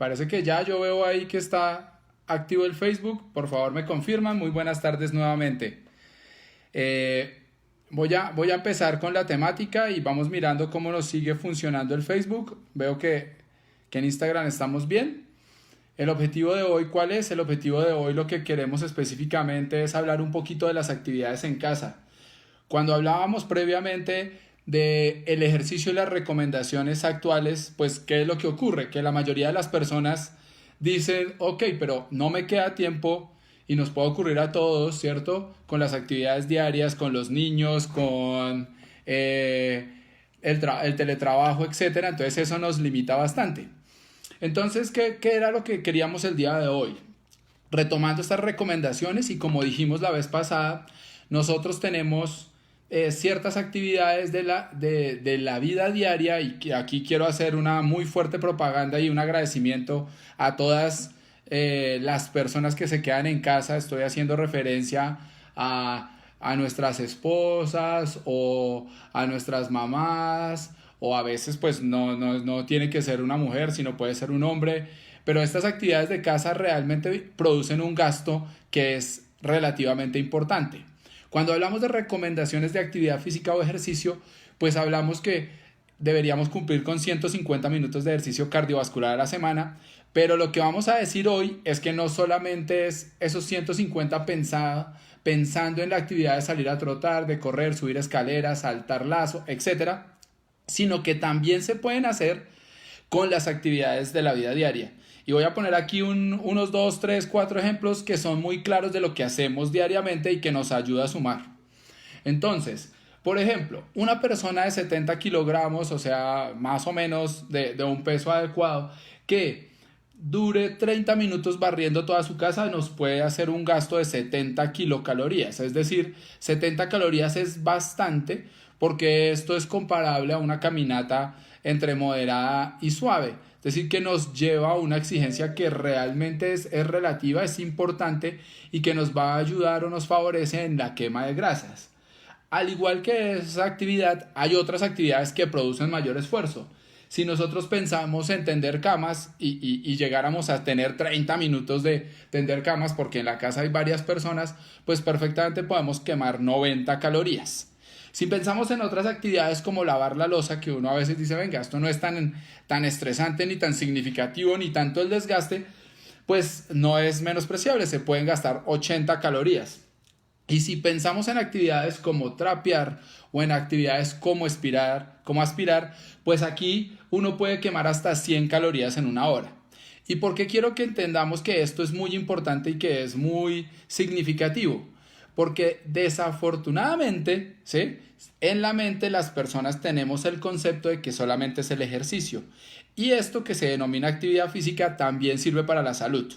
Parece que ya yo veo ahí que está activo el Facebook. Por favor, me confirman. Muy buenas tardes nuevamente. Voy a empezar con la temática y vamos mirando cómo nos sigue funcionando el Facebook. Veo que en Instagram estamos bien. El objetivo de hoy, ¿cuál es? El objetivo de hoy lo que queremos específicamente es hablar un poquito de las actividades en casa. Cuando hablábamos previamente de el ejercicio y las recomendaciones actuales, pues ¿qué es lo que ocurre? Que la mayoría de las personas dicen, ok, pero no me queda tiempo y nos puede ocurrir a todos, ¿cierto? Con las actividades diarias, con los niños, con el teletrabajo, etcétera. Entonces eso nos limita bastante. Entonces, ¿qué era lo que queríamos el día de hoy? Retomando estas recomendaciones y como dijimos la vez pasada, nosotros tenemos ciertas actividades de la vida diaria y que aquí quiero hacer una muy fuerte propaganda y un agradecimiento a todas las personas que se quedan en casa. Estoy haciendo referencia a nuestras esposas o a nuestras mamás o a veces pues no tiene que ser una mujer, sino puede ser un hombre, pero estas actividades de casa realmente producen un gasto que es relativamente importante. Cuando hablamos de recomendaciones de actividad física o ejercicio, pues hablamos que deberíamos cumplir con 150 minutos de ejercicio cardiovascular a la semana, pero lo que vamos a decir hoy es que no solamente es esos 150 pensando en la actividad de salir a trotar, de correr, subir escaleras, saltar lazo, etcétera, sino que también se pueden hacer con las actividades de la vida diaria. Y voy a poner aquí unos 2, 3, 4 ejemplos que son muy claros de lo que hacemos diariamente y que nos ayuda a sumar. Entonces, por ejemplo, una persona de 70 kilogramos, o sea, más o menos de un peso adecuado, que dure 30 minutos barriendo toda su casa, nos puede hacer un gasto de 70 kilocalorías. Es decir, 70 calorías es bastante porque esto es comparable a una caminata entre moderada y suave. Es decir, que nos lleva a una exigencia que realmente es relativa, es importante y que nos va a ayudar o nos favorece en la quema de grasas. Al igual que esa actividad, hay otras actividades que producen mayor esfuerzo. Si nosotros pensamos en tender camas y llegáramos a tener 30 minutos de tender camas, porque en la casa hay varias personas, pues perfectamente podemos quemar 90 calorías. Si pensamos en otras actividades como lavar la loza, que uno a veces dice, venga, esto no es tan estresante ni tan significativo ni tanto el desgaste, pues no es menospreciable, se pueden gastar 80 calorías. Y si pensamos en actividades como trapear o en actividades como aspirar, pues aquí uno puede quemar hasta 100 calorías en una hora. ¿Y por qué quiero que entendamos que esto es muy importante y que es muy significativo? Porque desafortunadamente, ¿sí?, en la mente las personas tenemos el concepto de que solamente es el ejercicio. Y esto que se denomina actividad física también sirve para la salud.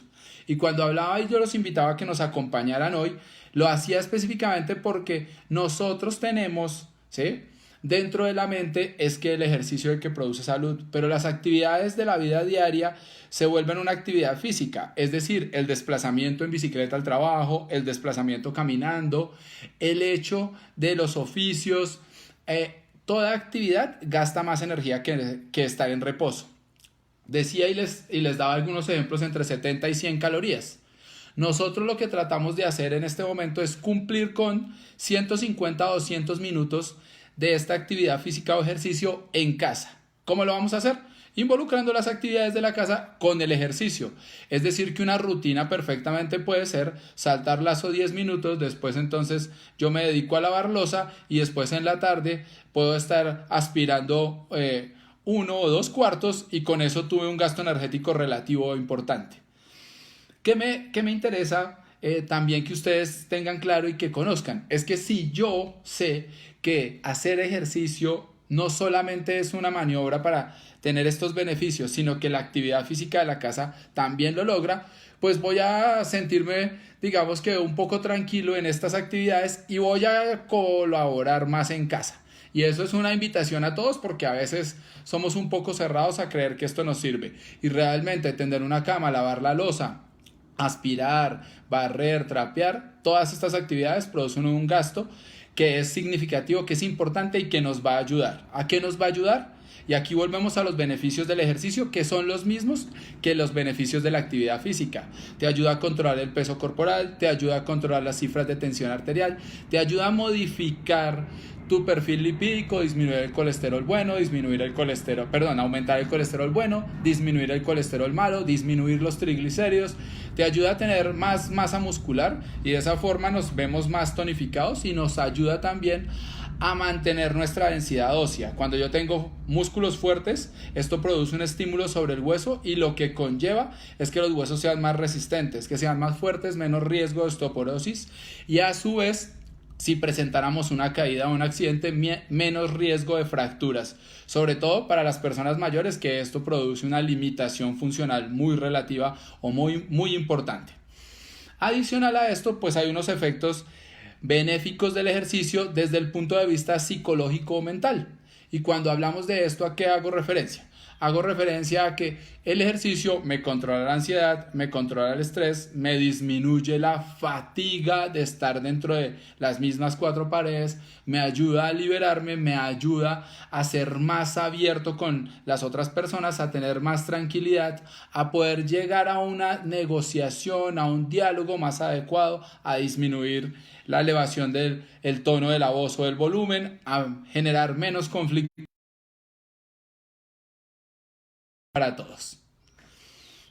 Y cuando hablaba y yo los invitaba a que nos acompañaran hoy, lo hacía específicamente porque nosotros tenemos, ¿sí?, dentro de la mente es que el ejercicio es el que produce salud, pero las actividades de la vida diaria se vuelven una actividad física, es decir, el desplazamiento en bicicleta al trabajo, el desplazamiento caminando, el hecho de los oficios, toda actividad gasta más energía que estar en reposo. Decía y les daba algunos ejemplos entre 70 y 100 calorías. Nosotros lo que tratamos de hacer en este momento es cumplir con 150 o 200 minutos de esta actividad física o ejercicio en casa. ¿Cómo lo vamos a hacer? Involucrando las actividades de la casa con el ejercicio. Es decir, que una rutina perfectamente puede ser saltar lazo 10 minutos, después entonces yo me dedico a lavar loza y después en la tarde puedo estar aspirando 1 o 2 cuartos y con eso tuve un gasto energético relativo importante. ¿Qué me interesa también que ustedes tengan claro y que conozcan? Es que si yo sé que hacer ejercicio no solamente es una maniobra para tener estos beneficios, sino que la actividad física de la casa también lo logra, pues voy a sentirme, digamos que un poco tranquilo en estas actividades y voy a colaborar más en casa. Y eso es una invitación a todos porque a veces somos un poco cerrados a creer que esto nos sirve. Y realmente tender una cama, lavar la loza, aspirar, barrer, trapear, todas estas actividades producen un gasto que es significativo, que es importante y que nos va a ayudar. ¿A qué nos va a ayudar? Y aquí volvemos a los beneficios del ejercicio, que son los mismos que los beneficios de la actividad física. Te ayuda a controlar el peso corporal, te ayuda a controlar las cifras de tensión arterial, te ayuda a modificar tu perfil lipídico, disminuir el colesterol bueno, aumentar el colesterol bueno, disminuir el colesterol malo, disminuir los triglicéridos, te ayuda a tener más masa muscular y de esa forma nos vemos más tonificados y nos ayuda también a mantener nuestra densidad ósea. Cuando yo tengo músculos fuertes, esto produce un estímulo sobre el hueso y lo que conlleva es que los huesos sean más resistentes, que sean más fuertes, menos riesgo de osteoporosis y a su vez, si presentáramos una caída o un accidente, menos riesgo de fracturas, sobre todo para las personas mayores, que esto produce una limitación funcional muy relativa o muy importante. Adicional a esto, pues hay unos efectos benéficos del ejercicio desde el punto de vista psicológico o mental. Y cuando hablamos de esto, ¿a qué hago referencia? Hago referencia a que el ejercicio me controla la ansiedad, me controla el estrés, me disminuye la fatiga de estar dentro de las mismas cuatro paredes, me ayuda a liberarme, me ayuda a ser más abierto con las otras personas, a tener más tranquilidad, a poder llegar a una negociación, a un diálogo más adecuado, a disminuir la elevación del tono de la voz o del volumen, a generar menos conflicto para todos.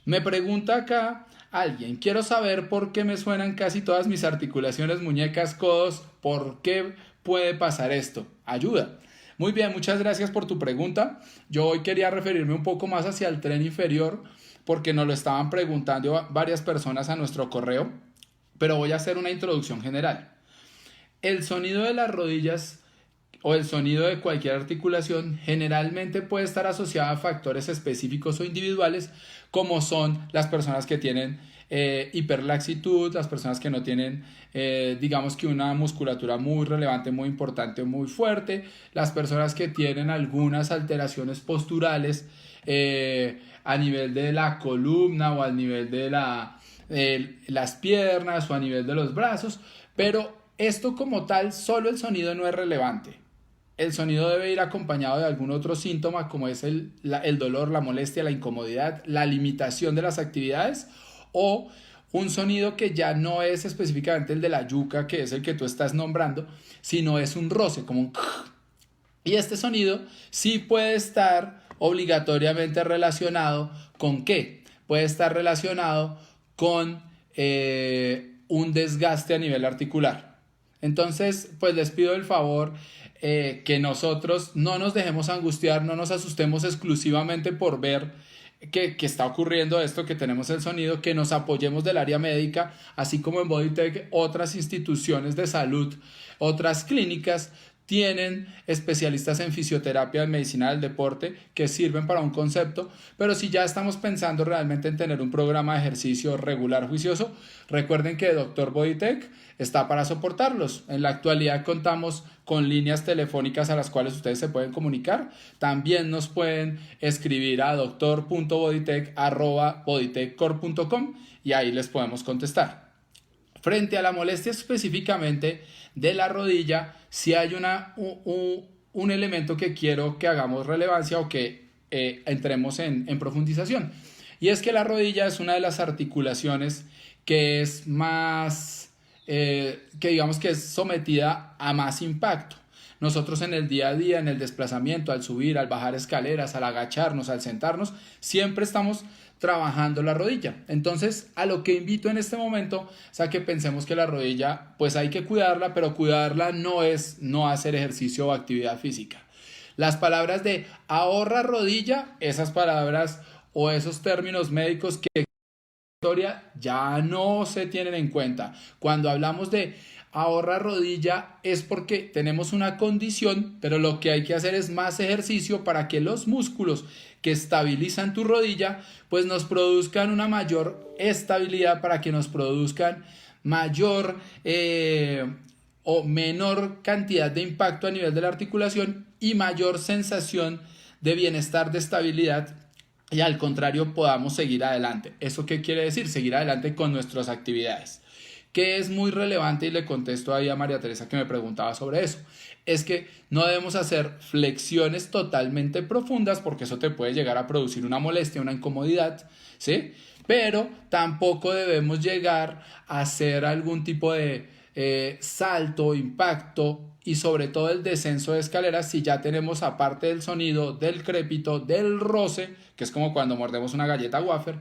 Me pregunta acá alguien, quiero saber por qué me suenan casi todas mis articulaciones, muñecas, codos, ¿por qué puede pasar esto? Ayuda. Muy bien, muchas gracias por tu pregunta. Yo hoy quería referirme un poco más hacia el tren inferior porque nos lo estaban preguntando varias personas a nuestro correo, pero voy a hacer una introducción general. El sonido de las rodillas o el sonido de cualquier articulación generalmente puede estar asociado a factores específicos o individuales como son las personas que tienen hiperlaxitud, las personas que no tienen digamos que una musculatura muy relevante, muy importante, muy fuerte, las personas que tienen algunas alteraciones posturales a nivel de la columna o a nivel de las piernas o a nivel de los brazos, pero esto como tal, solo el sonido no es relevante. El sonido debe ir acompañado de algún otro síntoma como es el dolor, la molestia, la incomodidad, la limitación de las actividades o un sonido que ya no es específicamente el de la yuca, que es el que tú estás nombrando, sino es un roce, como un... Y este sonido sí puede estar obligatoriamente relacionado ¿con qué? Puede estar relacionado con un desgaste a nivel articular. Entonces, pues les pido el favor que nosotros no nos dejemos angustiar, no nos asustemos exclusivamente por ver que está ocurriendo esto, que tenemos el sonido, que nos apoyemos del área médica, así como en Bodytech otras instituciones de salud, otras clínicas tienen especialistas en fisioterapia, en medicina del deporte que sirven para un concepto, pero si ya estamos pensando realmente en tener un programa de ejercicio regular, juicioso, recuerden que Dr. Bodytech está para soportarlos. En la actualidad contamos con líneas telefónicas a las cuales ustedes se pueden comunicar. También nos pueden escribir a doctor.bodytech@bodytechcorp.com y ahí les podemos contestar. Frente a la molestia específicamente de la rodilla, si hay un elemento que quiero que hagamos relevancia o que entremos en profundización. Y es que la rodilla es una de las articulaciones que es más, que digamos que es sometida a más impacto. Nosotros en el día a día, en el desplazamiento, al subir, al bajar escaleras, al agacharnos, al sentarnos, siempre estamos trabajando la rodilla. Entonces, a lo que invito en este momento es a que pensemos que la rodilla, pues hay que cuidarla, pero cuidarla no es no hacer ejercicio o actividad física. Las palabras de ahorra rodilla, esas palabras o esos términos médicos que ya no se tienen en cuenta. Cuando hablamos de ahorra rodilla es porque tenemos una condición, pero lo que hay que hacer es más ejercicio para que los músculos que estabilizan tu rodilla pues nos produzcan una mayor estabilidad, para que nos produzcan mayor o menor cantidad de impacto a nivel de la articulación y mayor sensación de bienestar, de estabilidad, y al contrario podamos seguir adelante. ¿Eso qué quiere decir? Seguir adelante con nuestras actividades. que es muy relevante y le contesto ahí a María Teresa que me preguntaba sobre eso. Es que no debemos hacer flexiones totalmente profundas porque eso te puede llegar a producir una molestia, una incomodidad, ¿sí? Pero tampoco debemos llegar a hacer algún tipo de salto, impacto y sobre todo el descenso de escaleras si ya tenemos aparte del sonido, del crépito, del roce, que es como cuando mordemos una galleta wafer,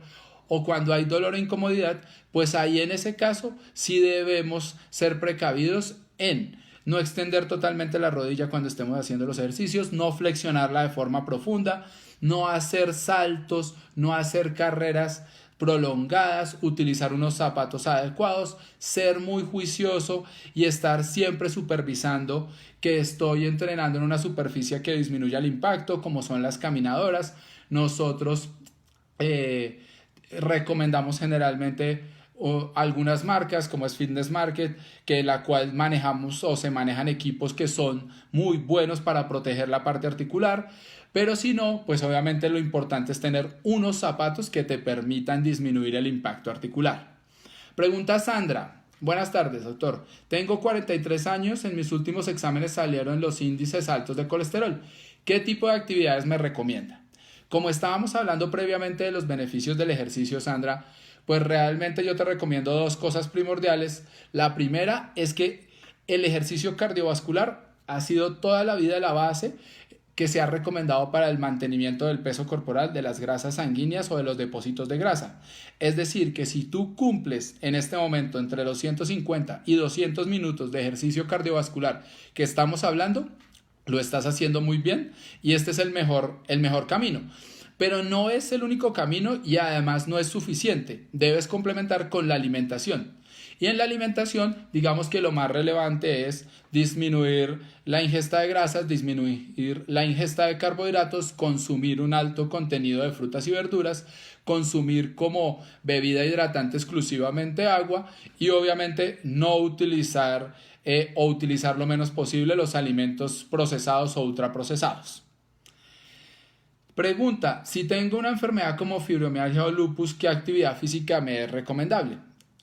o cuando hay dolor e incomodidad, pues ahí en ese caso sí debemos ser precavidos en no extender totalmente la rodilla cuando estemos haciendo los ejercicios, no flexionarla de forma profunda, no hacer saltos, no hacer carreras prolongadas, utilizar unos zapatos adecuados, ser muy juicioso y estar siempre supervisando que estoy entrenando en una superficie que disminuya el impacto, como son las caminadoras. Nosotros recomendamos generalmente algunas marcas como es Fitness Market, que la cual manejamos o se manejan equipos que son muy buenos para proteger la parte articular, pero si no, pues obviamente lo importante es tener unos zapatos que te permitan disminuir el impacto articular. Pregunta Sandra: buenas tardes, doctor. Tengo 43 años, en mis últimos exámenes salieron los índices altos de colesterol. ¿Qué tipo de actividades me recomienda? Como estábamos hablando previamente de los beneficios del ejercicio, Sandra, pues realmente yo te recomiendo dos cosas primordiales. La primera es que el ejercicio cardiovascular ha sido toda la vida la base que se ha recomendado para el mantenimiento del peso corporal, de las grasas sanguíneas o de los depósitos de grasa. Es decir, que si tú cumples en este momento entre los 150 y 200 minutos de ejercicio cardiovascular que estamos hablando, lo estás haciendo muy bien y este es el mejor camino. Pero no es el único camino y además no es suficiente. Debes complementar con la alimentación. Y en la alimentación, digamos que lo más relevante es disminuir la ingesta de grasas, disminuir la ingesta de carbohidratos, consumir un alto contenido de frutas y verduras, consumir como bebida hidratante exclusivamente agua y obviamente no utilizar o utilizar lo menos posible los alimentos procesados o ultraprocesados. Pregunta: si tengo una enfermedad como fibromialgia o lupus, ¿qué actividad física me es recomendable?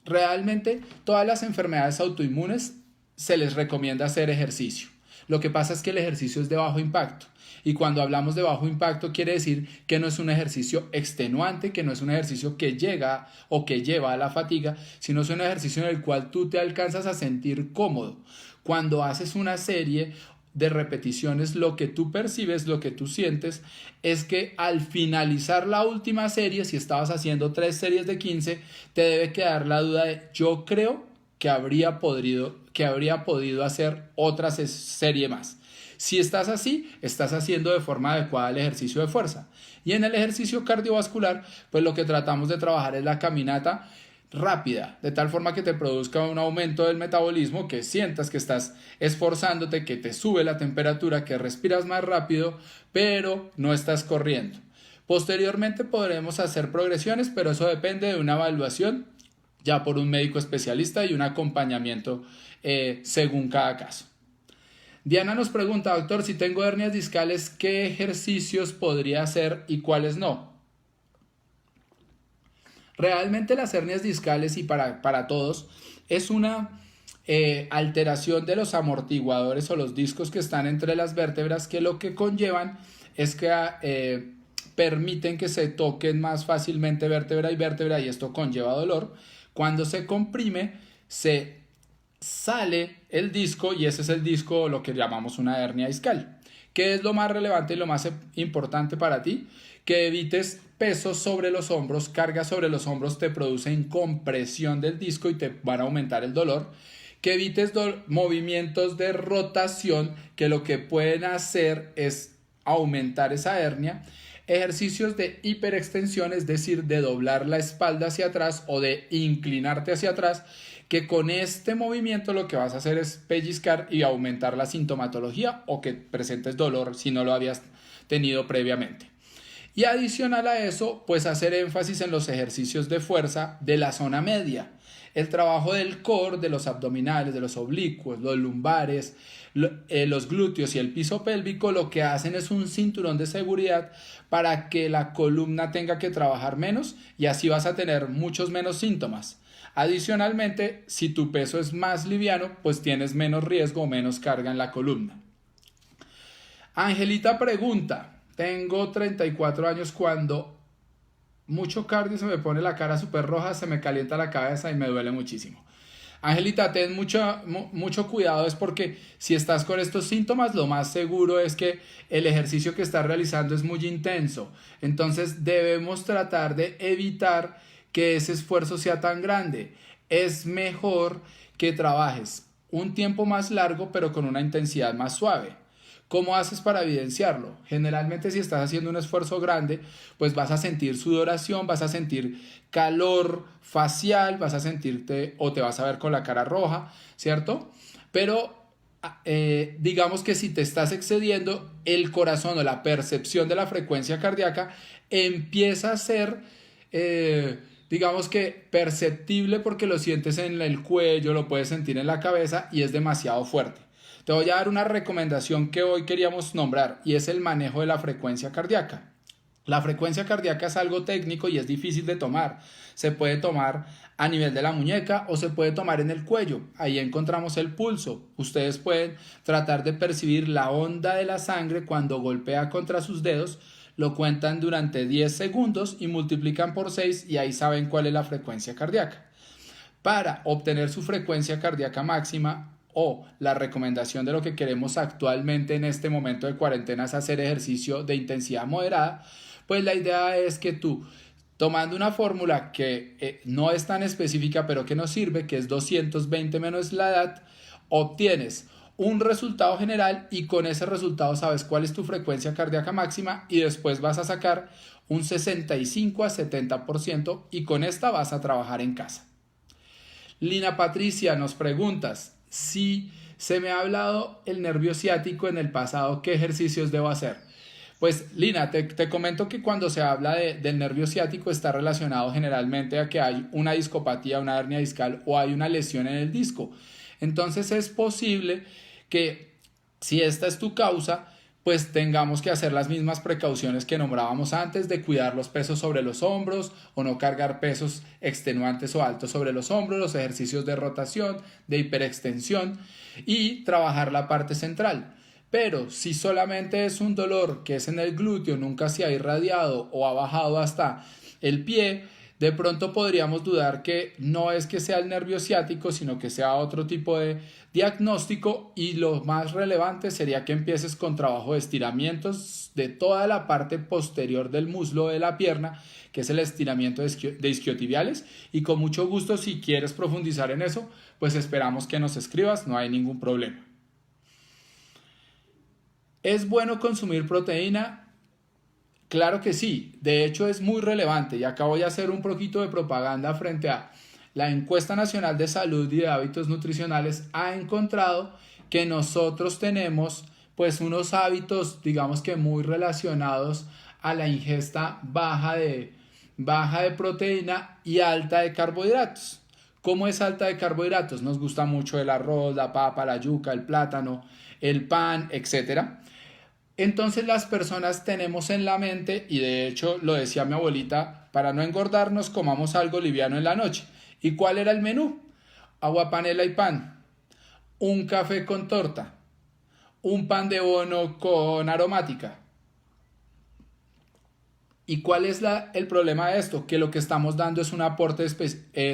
Realmente todas las enfermedades autoinmunes se les recomienda hacer ejercicio. Lo que pasa es que el ejercicio es de bajo impacto. Y cuando hablamos de bajo impacto quiere decir que no es un ejercicio extenuante, que no es un ejercicio que llega o que lleva a la fatiga, sino es un ejercicio en el cual tú te alcanzas a sentir cómodo. Cuando haces una serie de repeticiones, lo que tú percibes, lo que tú sientes es que al finalizar la última serie, si estabas haciendo 3 series de 15, te debe quedar la duda de yo creo que habría podido hacer otra serie más. Si estás así, estás haciendo de forma adecuada el ejercicio de fuerza. Y en el ejercicio cardiovascular, pues lo que tratamos de trabajar es la caminata rápida, de tal forma que te produzca un aumento del metabolismo, que sientas que estás esforzándote, que te sube la temperatura, que respiras más rápido, pero no estás corriendo. Posteriormente podremos hacer progresiones, pero eso depende de una evaluación ya por un médico especialista y un acompañamiento según cada caso. Diana nos pregunta: doctor, si tengo hernias discales, ¿qué ejercicios podría hacer y cuáles no? Realmente las hernias discales, y para todos, es una alteración de los amortiguadores o los discos que están entre las vértebras, que lo que conllevan es que permiten que se toquen más fácilmente vértebra y vértebra, y esto conlleva dolor. Cuando se comprime, se sale el disco y ese es el disco, lo que llamamos una hernia discal. ¿Qué es lo más relevante y lo más importante para ti? Que evites pesos sobre los hombros. Cargas sobre los hombros te producen compresión del disco y te van a aumentar el dolor. Que evites movimientos de rotación, que lo que pueden hacer es aumentar esa hernia. Ejercicios de hiperextensión, es decir, de doblar la espalda hacia atrás o de inclinarte hacia atrás, que con este movimiento lo que vas a hacer es pellizcar y aumentar la sintomatología o que presentes dolor si no lo habías tenido previamente. Y adicional a eso, pues hacer énfasis en los ejercicios de fuerza de la zona media. El trabajo del core, de los abdominales, de los oblicuos, los lumbares, los glúteos y el piso pélvico, lo que hacen es un cinturón de seguridad para que la columna tenga que trabajar menos y así vas a tener muchos menos síntomas. Adicionalmente, si tu peso es más liviano, pues tienes menos riesgo o menos carga en la columna. Angelita pregunta, tengo 34 años, cuando mucho cardio se me pone la cara súper roja, se me calienta la cabeza y me duele muchísimo. Angelita, ten mucho cuidado, es porque si estás con estos síntomas, lo más seguro es que el ejercicio que estás realizando es muy intenso. Entonces debemos tratar de evitar que ese esfuerzo sea tan grande. Es mejor que trabajes un tiempo más largo, pero con una intensidad más suave. ¿Cómo haces para evidenciarlo? Generalmente si estás haciendo un esfuerzo grande, pues vas a sentir sudoración, vas a sentir calor facial, vas a sentirte o te vas a ver con la cara roja, ¿cierto? Pero digamos que si te estás excediendo, el corazón o la percepción de la frecuencia cardíaca empieza a ser, digamos que perceptible, porque lo sientes en el cuello, lo puedes sentir en la cabeza y es demasiado fuerte. Te voy a dar una recomendación que hoy queríamos nombrar y es el manejo de la frecuencia cardíaca. La frecuencia cardíaca es algo técnico y es difícil de tomar. Se puede tomar a nivel de la muñeca o se puede tomar en el cuello. Ahí encontramos el pulso. Ustedes pueden tratar de percibir la onda de la sangre cuando golpea contra sus dedos. Lo cuentan durante 10 segundos y multiplican por 6 y ahí saben cuál es la frecuencia cardíaca. Para obtener su frecuencia cardíaca máxima, o la recomendación de lo que queremos actualmente en este momento de cuarentena es hacer ejercicio de intensidad moderada, pues la idea es que tú, tomando una fórmula que no es tan específica pero que nos sirve, que es 220 menos la edad, obtienes un resultado general y con ese resultado sabes cuál es tu frecuencia cardíaca máxima y después vas a sacar un 65 a 70% y con esta vas a trabajar en casa. Lina Patricia, nos preguntas, si se me ha hablado el nervio ciático en el pasado, ¿qué ejercicios debo hacer? Pues Lina, te comento que cuando se habla del nervio ciático está relacionado generalmente a que hay una discopatía, una hernia discal o hay una lesión en el disco. Entonces es posible que si esta es tu causa, pues tengamos que hacer las mismas precauciones que nombrábamos antes, de cuidar los pesos sobre los hombros o no cargar pesos extenuantes o altos sobre los hombros, los ejercicios de rotación, de hiperextensión y trabajar la parte central. Pero si solamente es un dolor que es en el glúteo, nunca se ha irradiado o ha bajado hasta el pie, de pronto podríamos dudar que no es que sea el nervio ciático, sino que sea otro tipo de diagnóstico, y lo más relevante sería que empieces con trabajo de estiramientos de toda la parte posterior del muslo de la pierna, que es el estiramiento de isquiotibiales, y con mucho gusto, si quieres profundizar en eso, pues esperamos que nos escribas, no hay ningún problema. ¿Es bueno consumir proteína? Claro que sí, de hecho es muy relevante y acá voy a hacer un poquito de propaganda frente a la Encuesta Nacional de Salud y de Hábitos Nutricionales. Ha encontrado que nosotros tenemos pues unos hábitos, digamos que muy relacionados a la ingesta baja de proteína y alta de carbohidratos. ¿Cómo es alta de carbohidratos? Nos gusta mucho el arroz, la papa, la yuca, el plátano, el pan, etcétera. Entonces las personas tenemos en la mente, y de hecho lo decía mi abuelita, para no engordarnos comamos algo liviano en la noche. ¿Y cuál era el menú? Agua, panela y pan, un café con torta, un pan de bono con aromática. ¿Y cuál es el problema de esto? Que lo que estamos dando es un aporte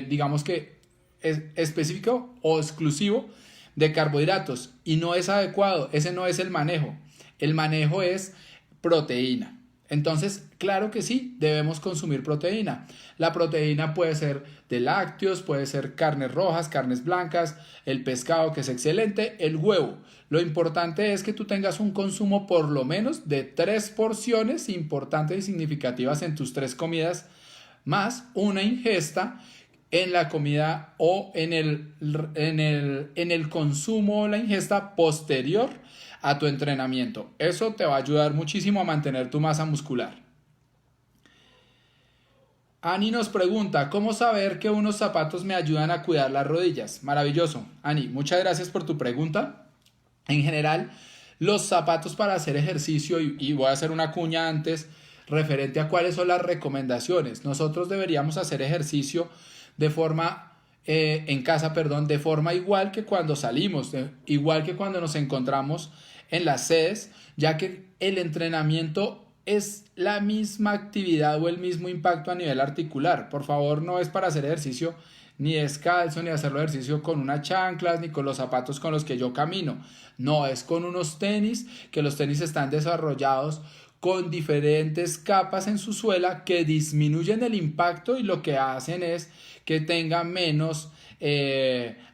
digamos que es específico o exclusivo de carbohidratos y no es adecuado, ese no es el manejo. El manejo es proteína. Entonces, claro que sí, debemos consumir proteína. La proteína puede ser de lácteos, puede ser carnes rojas, carnes blancas, el pescado, que es excelente, el huevo. Lo importante es que tú tengas un consumo por lo menos de 3 porciones importantes y significativas en tus 3 comidas, más una ingesta en la comida o en el consumo o la ingesta posterior a tu entrenamiento. Eso te va a ayudar muchísimo a mantener tu masa muscular. Ani nos pregunta, ¿cómo saber que unos zapatos me ayudan a cuidar las rodillas? Maravilloso. Ani, muchas gracias por tu pregunta. En general, los zapatos para hacer ejercicio, y voy a hacer una cuña antes, referente a cuáles son las recomendaciones. Nosotros deberíamos hacer ejercicio de forma en casa, perdón, de forma igual que cuando salimos, igual que cuando nos encontramos en las sedes, ya que el entrenamiento es la misma actividad o el mismo impacto a nivel articular. Por favor, no es para hacer ejercicio ni descalzo, ni hacerlo ejercicio con unas chanclas, ni con los zapatos con los que yo camino. No, es con unos tenis, que los tenis están desarrollados con diferentes capas en su suela que disminuyen el impacto y lo que hacen es que tenga menos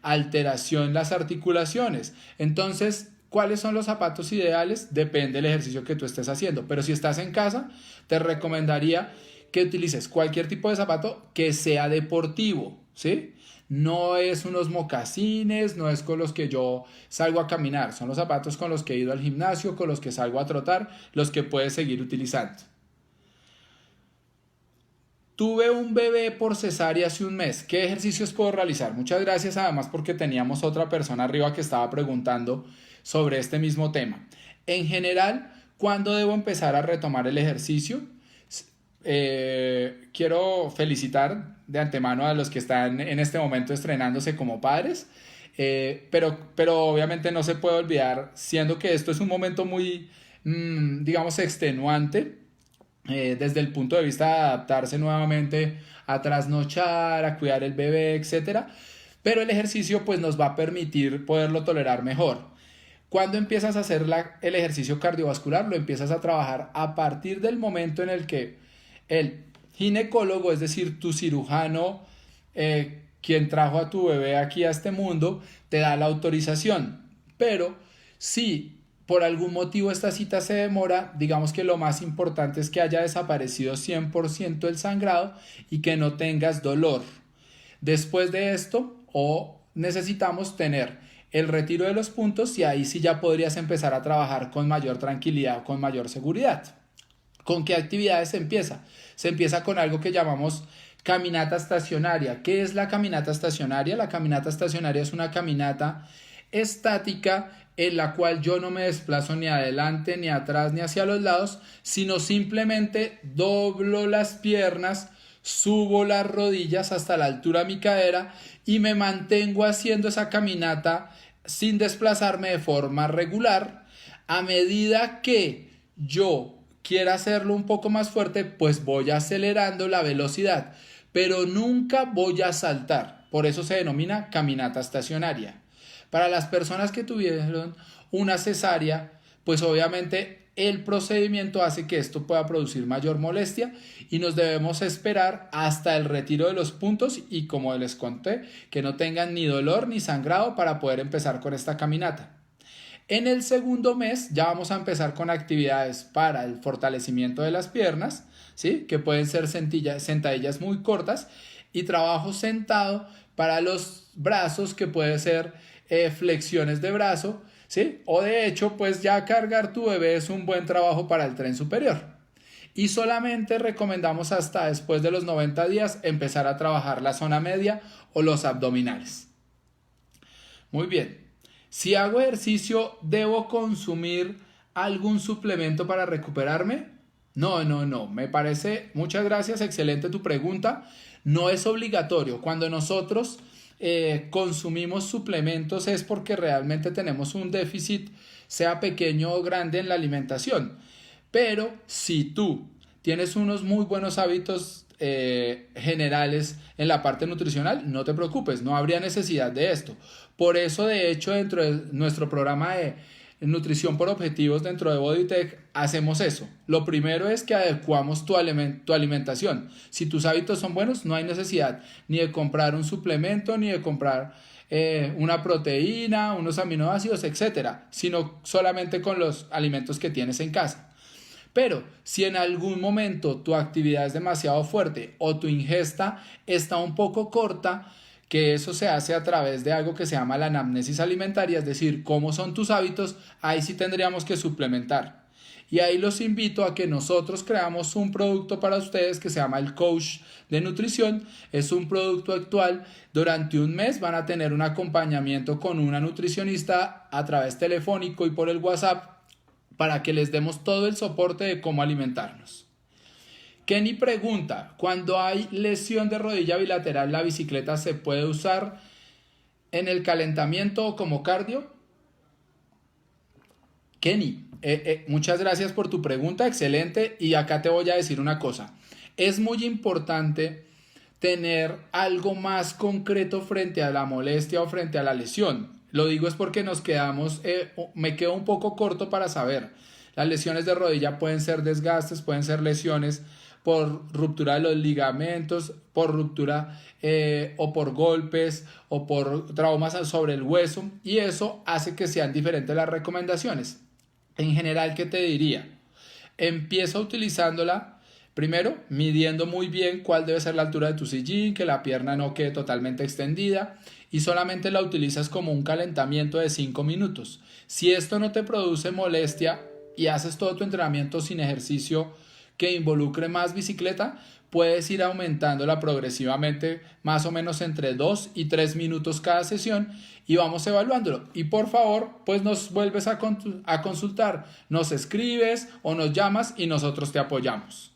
alteración las articulaciones. Entonces, ¿cuáles son los zapatos ideales? Depende del ejercicio que tú estés haciendo. Pero si estás en casa, te recomendaría que utilices cualquier tipo de zapato que sea deportivo, ¿sí? No es unos mocasines, no es con los que yo salgo a caminar, son los zapatos con los que he ido al gimnasio, con los que salgo a trotar, los que puedes seguir utilizando. Tuve un bebé por cesárea hace un mes. ¿Qué ejercicios puedo realizar? Muchas gracias además porque teníamos otra persona arriba que estaba preguntando sobre este mismo tema. En general, ¿cuándo debo empezar a retomar el ejercicio? Quiero felicitar de antemano a los que están en este momento estrenándose como padres, pero obviamente no se puede olvidar, siendo que esto es un momento muy, digamos, extenuante, desde el punto de vista de adaptarse nuevamente a trasnochar, a cuidar el bebé, etcétera. Pero el ejercicio pues nos va a permitir poderlo tolerar mejor. Cuando empiezas a hacer el ejercicio cardiovascular, lo empiezas a trabajar a partir del momento en el que el ginecólogo, es decir, tu cirujano, quien trajo a tu bebé aquí a este mundo, te da la autorización. Pero si por algún motivo esta cita se demora, digamos que lo más importante es que haya desaparecido 100% el sangrado y que no tengas dolor. Después de esto, necesitamos tener el retiro de los puntos y ahí sí ya podrías empezar a trabajar con mayor tranquilidad, con mayor seguridad. ¿Con qué actividades se empieza? Se empieza con algo que llamamos caminata estacionaria. ¿Qué es la caminata estacionaria? La caminata estacionaria es una caminata estática en la cual yo no me desplazo ni adelante, ni atrás, ni hacia los lados, sino simplemente doblo las piernas, subo las rodillas hasta la altura de mi cadera y me mantengo haciendo esa caminata sin desplazarme de forma regular. A medida que yo quiera hacerlo un poco más fuerte, pues voy acelerando la velocidad, pero nunca voy a saltar. Por eso se denomina caminata estacionaria. Para las personas que tuvieron una cesárea, pues obviamente el procedimiento hace que esto pueda producir mayor molestia y nos debemos esperar hasta el retiro de los puntos y, como les conté, que no tengan ni dolor ni sangrado para poder empezar con esta caminata. En el segundo mes ya vamos a empezar con actividades para el fortalecimiento de las piernas, ¿sí? Que pueden ser sentadillas muy cortas, y trabajo sentado para los brazos, que puede ser flexiones de brazo, ¿sí? O de hecho, pues ya cargar tu bebé es un buen trabajo para el tren superior. Y solamente recomendamos hasta después de los 90 días empezar a trabajar la zona media o los abdominales. Muy bien. Si hago ejercicio, ¿debo consumir algún suplemento para recuperarme? No. Me parece, muchas gracias, excelente tu pregunta. No es obligatorio. Cuando nosotros consumimos suplementos es porque realmente tenemos un déficit, sea pequeño o grande, en la alimentación. Pero si tú tienes unos muy buenos hábitos generales en la parte nutricional, no te preocupes, no habría necesidad de esto. Por eso, de hecho, dentro de nuestro programa de nutrición por objetivos dentro de Bodytech hacemos eso. Lo primero es que adecuamos tu alimentación. Si tus hábitos son buenos, no hay necesidad ni de comprar un suplemento, ni de comprar una proteína, unos aminoácidos, etcétera, sino solamente con los alimentos que tienes en casa. Pero si en algún momento tu actividad es demasiado fuerte o tu ingesta está un poco corta, que eso se hace a través de algo que se llama la anamnesis alimentaria, es decir, cómo son tus hábitos, ahí sí tendríamos que suplementar. Y ahí los invito a que nosotros creamos un producto para ustedes que se llama el Coach de Nutrición. Es un producto actual. Durante un mes van a tener un acompañamiento con una nutricionista a través telefónico y por el WhatsApp, para que les demos todo el soporte de cómo alimentarnos. Kenny pregunta, ¿cuando hay lesión de rodilla bilateral, la bicicleta se puede usar en el calentamiento o como cardio? Kenny, muchas gracias por tu pregunta, excelente. Y acá te voy a decir una cosa. Es muy importante tener algo más concreto frente a la molestia o frente a la lesión. Lo digo es porque me quedo un poco corto para saber. Las lesiones de rodilla pueden ser desgastes, pueden ser lesiones por ruptura de los ligamentos, por ruptura o por golpes o por traumas sobre el hueso, y eso hace que sean diferentes las recomendaciones. En general, ¿qué te diría? Empieza utilizándola primero midiendo muy bien cuál debe ser la altura de tu sillín, que la pierna no quede totalmente extendida, y solamente la utilizas como un calentamiento de 5 minutos. Si esto no te produce molestia y haces todo tu entrenamiento sin ejercicio que involucre más bicicleta, puedes ir aumentándola progresivamente, más o menos entre 2 y 3 minutos cada sesión, y vamos evaluándolo. Y por favor, pues nos vuelves a consultar, nos escribes o nos llamas y nosotros te apoyamos.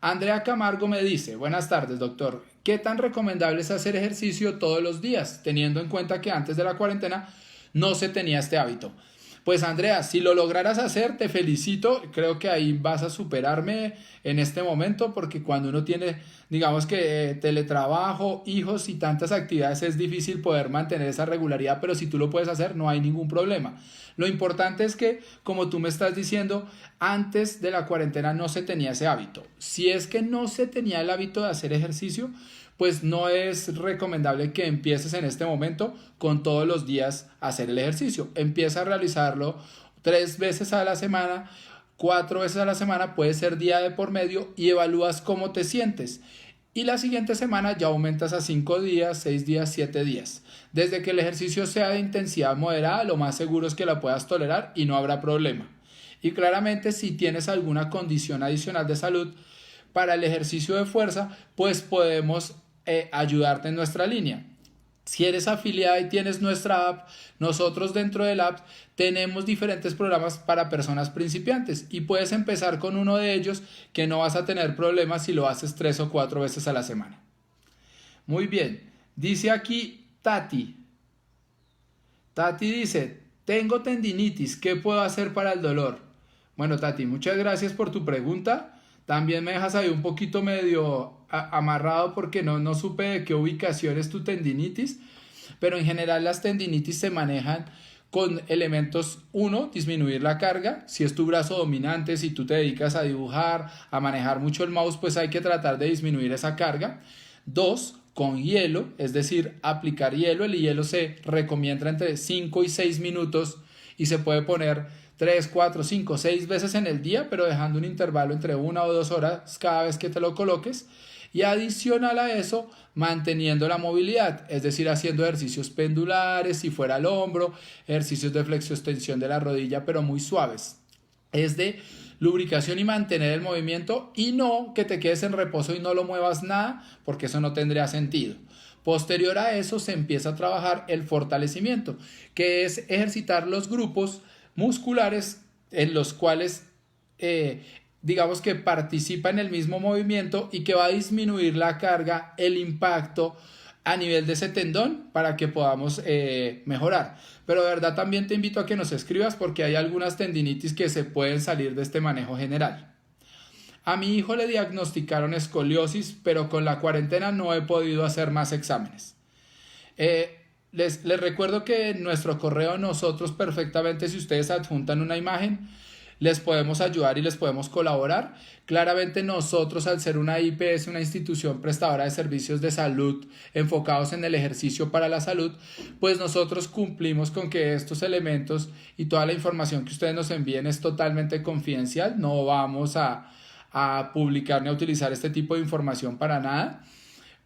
Andrea Camargo me dice, buenas tardes doctor, ¿qué tan recomendable es hacer ejercicio todos los días, teniendo en cuenta que antes de la cuarentena no se tenía este hábito? Pues Andrea, si lo lograras hacer, te felicito. Creo que ahí vas a superarme en este momento, porque cuando uno tiene, digamos que teletrabajo, hijos y tantas actividades, es difícil poder mantener esa regularidad, pero si tú lo puedes hacer, no hay ningún problema. Lo importante es que, como tú me estás diciendo, antes de la cuarentena no se tenía ese hábito. Si es que no se tenía el hábito de hacer ejercicio, pues no es recomendable que empieces en este momento con todos los días a hacer el ejercicio. Empieza a realizarlo 3 veces a la semana, 4 veces a la semana, puede ser día de por medio, y evalúas cómo te sientes. Y la siguiente semana ya aumentas a 5 días, 6 días, 7 días. Desde que el ejercicio sea de intensidad moderada, lo más seguro es que la puedas tolerar y no habrá problema. Y claramente, si tienes alguna condición adicional de salud, para el ejercicio de fuerza, pues podemos ayudarte en nuestra línea. Si eres afiliada y tienes nuestra app, nosotros dentro del app tenemos diferentes programas para personas principiantes, y puedes empezar con uno de ellos, que no vas a tener problemas si lo haces 3 o 4 veces a la semana. Muy bien, dice aquí Tati. Tati dice, tengo tendinitis, ¿qué puedo hacer para el dolor? Bueno, Tati, muchas gracias por tu pregunta. También me dejas ahí un poquito medio amarrado porque no supe de qué ubicación es tu tendinitis, pero en general las tendinitis se manejan con elementos. 1, disminuir la carga. Si es tu brazo dominante, si tú te dedicas a dibujar, a manejar mucho el mouse, pues hay que tratar de disminuir esa carga. 2, con hielo, es decir, aplicar hielo. El hielo se recomienda entre 5 y 6 minutos y se puede poner 3, 4, 5, 6 veces en el día, pero dejando un intervalo entre 1 o 2 horas cada vez que te lo coloques. Y adicional a eso, manteniendo la movilidad, es decir, haciendo ejercicios pendulares, si fuera al hombro, ejercicios de flexioextensión de la rodilla, pero muy suaves. Es de lubricación y mantener el movimiento, y no que te quedes en reposo y no lo muevas nada, porque eso no tendría sentido. Posterior a eso se empieza a trabajar el fortalecimiento, que es ejercitar los grupos musculares en los cuales digamos que participa en el mismo movimiento y que va a disminuir la carga, el impacto a nivel de ese tendón, para que podamos mejorar. Pero de verdad también te invito a que nos escribas, porque hay algunas tendinitis que se pueden salir de este manejo general. A mi hijo le diagnosticaron escoliosis, pero con la cuarentena no he podido hacer más exámenes. Les recuerdo que en nuestro correo nosotros perfectamente, si ustedes adjuntan una imagen, les podemos ayudar y les podemos colaborar. Claramente nosotros, al ser una IPS, una institución prestadora de servicios de salud enfocados en el ejercicio para la salud, pues nosotros cumplimos con que estos elementos y toda la información que ustedes nos envíen es totalmente confidencial. No vamos a publicar ni a utilizar este tipo de información para nada.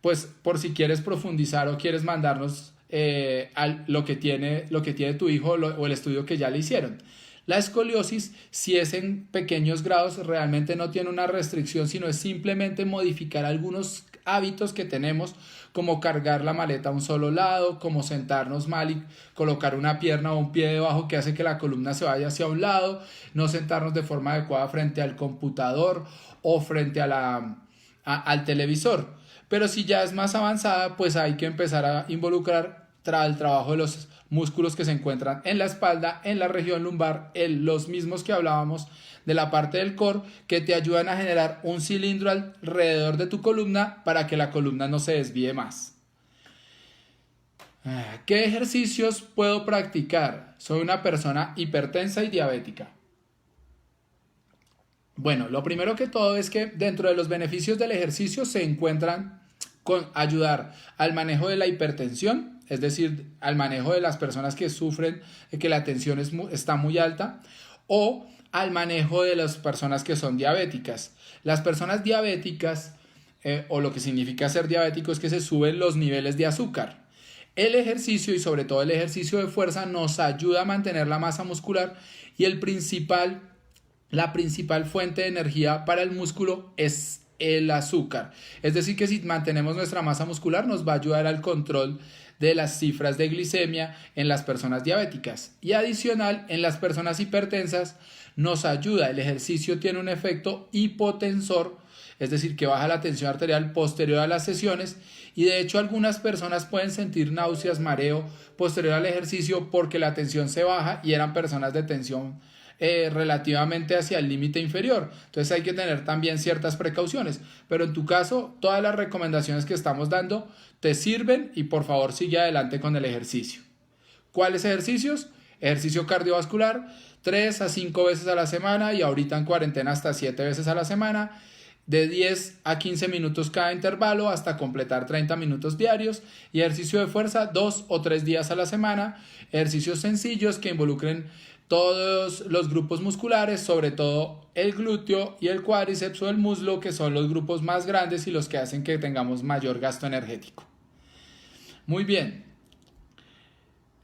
Pues por si quieres profundizar o quieres mandarnos lo que tiene tu hijo o el estudio que ya le hicieron. La escoliosis, si es en pequeños grados, realmente no tiene una restricción, sino es simplemente modificar algunos hábitos que tenemos, como cargar la maleta a un solo lado, como sentarnos mal y colocar una pierna o un pie debajo que hace que la columna se vaya hacia un lado, no sentarnos de forma adecuada frente al computador o frente al televisor. Pero si ya es más avanzada, pues hay que empezar a involucrar el trabajo de los músculos que se encuentran en la espalda, en la región lumbar, los mismos que hablábamos de la parte del core, que te ayudan a generar un cilindro alrededor de tu columna para que la columna no se desvíe más. ¿Qué ejercicios puedo practicar? Soy una persona hipertensa y diabética. Bueno, lo primero que todo es que dentro de los beneficios del ejercicio se encuentran con ayudar al manejo de la hipertensión, es decir, al manejo de las personas que sufren que la tensión está muy alta, o al manejo de las personas que son diabéticas. Las personas diabéticas, o lo que significa ser diabético, es que se suben los niveles de azúcar. El ejercicio, y sobre todo el ejercicio de fuerza, nos ayuda a mantener la masa muscular, y la principal fuente de energía para el músculo es el azúcar. Es decir, que si mantenemos nuestra masa muscular nos va a ayudar al control de las cifras de glicemia en las personas diabéticas. Y adicional, en las personas hipertensas nos ayuda. El ejercicio tiene un efecto hipotensor, es decir, que baja la tensión arterial posterior a las sesiones, y de hecho algunas personas pueden sentir náuseas, mareo posterior al ejercicio porque la tensión se baja, y eran personas de tensión relativamente hacia el límite inferior. Entonces hay que tener también ciertas precauciones, pero en tu caso todas las recomendaciones que estamos dando te sirven, y por favor sigue adelante con el ejercicio. ¿Cuáles ejercicios? Ejercicio cardiovascular 3 a 5 veces a la semana, y ahorita en cuarentena hasta 7 veces a la semana, de 10 a 15 minutos cada intervalo hasta completar 30 minutos diarios, y ejercicio de fuerza 2 o 3 días a la semana, ejercicios sencillos que involucren todos los grupos musculares, sobre todo el glúteo y el cuádriceps o el muslo, que son los grupos más grandes y los que hacen que tengamos mayor gasto energético. Muy bien.